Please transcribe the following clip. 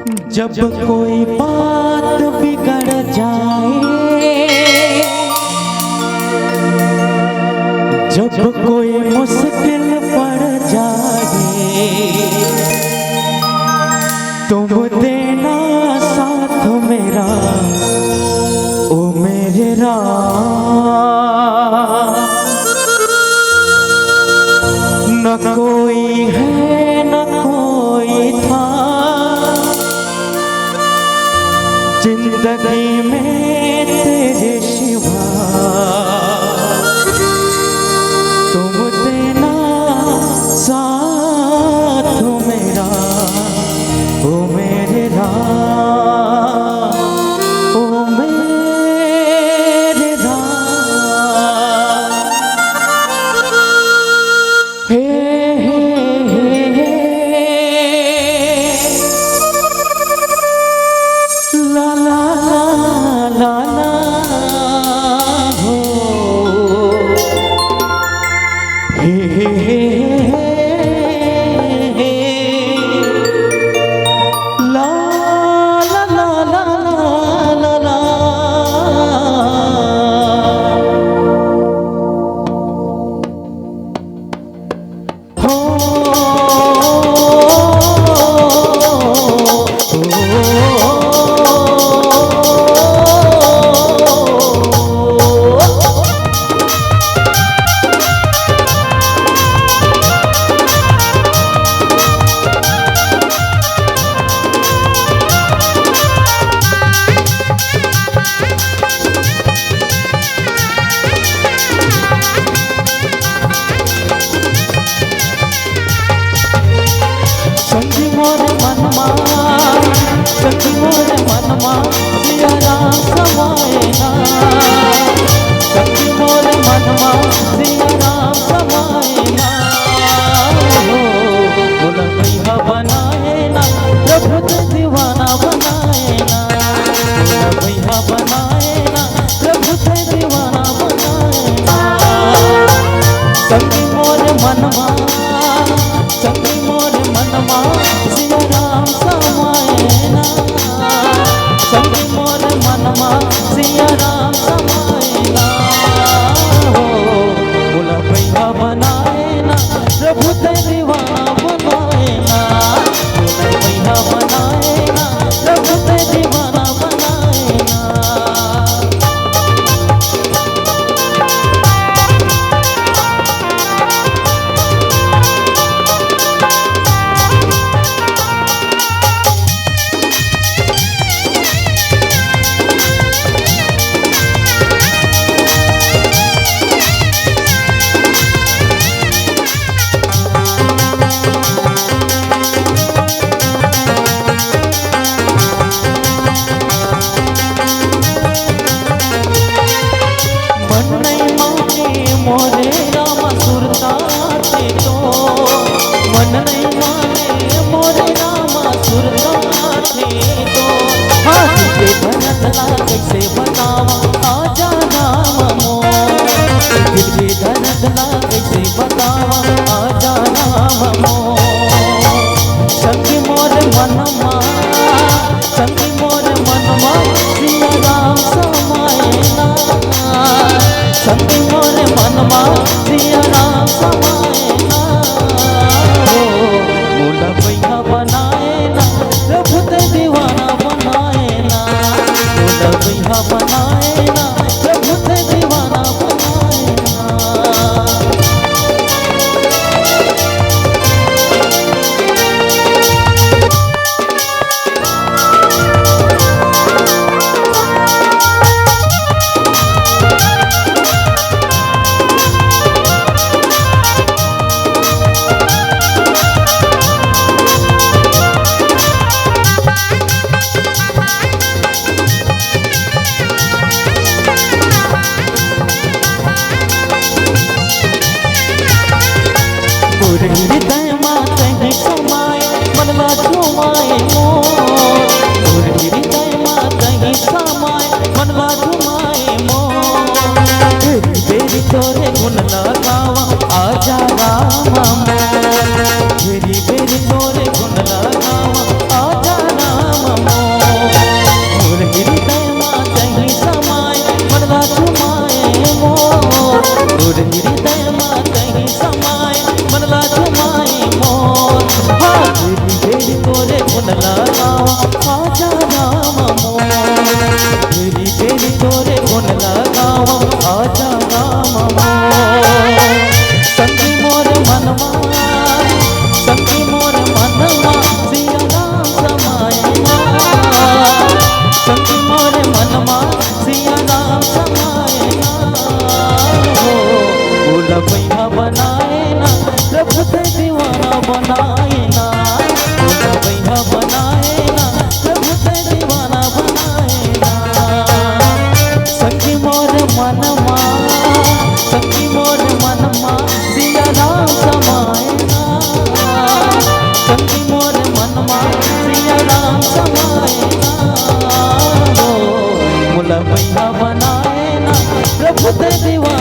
जब कोई बात बिगड़ जाए, जब कोई मुश्किल पड़ जाए, तुम देना साथ मेरा, ओ मेरे राम। न कोई है न कोई था जिंदगी में तेरे सिवा, तुम देना साथ मेरा, ओ मेरे राम, ओ मेरे राम। हे ला ला ला ला हो, हे ला ला ला ला ला ला हो। सखी मोर मनमा, सखी मोर मनमा, सिया राम समाए ना। सखी मोर मनमा, सिया राम समाए ना। बोला भैया बनाए ना, प्रभु ते दीवाना बनाए ना। बोला भैया बनाए ना, प्रभु ते दीवाना बनाए ना। सखी मोर मनमा, सखी मोर मनमा, सिया राम समाए ना। सखी मोर मनमा, सिया राम समाए ना। बोला भैया बनाए ना, प्रभु ते दीवाना बनाए ना। बोला भैया बनाए ना, प्रभु ते दीवाना बनाए ना। मोरे राम सुरताते तो मन नहीं माने, मोरे राम सुरताते तो। हाथ के भरत ला कैसे बतावा, आजा राम मोर। दिल के दर्द ला कैसे बतावा, आजा राम मोर। सखी मोर मनमा, सखी मोर मनमा, सिया राम समाए ना। सखी मोर मनमा, सिया राम समाए ना। बोला भैया बनाए ना, प्रभु ते दीवाना बनाए ना। बोला भैया बनाए ना, प्रभु ते दीवाना बनाए ना। हृदय मात ही समाए, मनवा झुमाए मोर। हृदय मात ही समाए, मनवा झुमाए मोर। बेरी बेरी तोरे गुण लगावा, आजा राम मोर। बेरी बेरी तोरे गुण लगावा, आजा राम प्रभु ते दीवाना बनाए ना, मोला मैया बनाए ना, प्रभु ते दीवाना बनाए ना। सखी मोर मनमा, सखी मोर मनमा सिया राम समाए ना, सखी मोर मनमा सिया राम समाए ना। हो मोला मैया बनाए ना, प्रभु ते दीवाना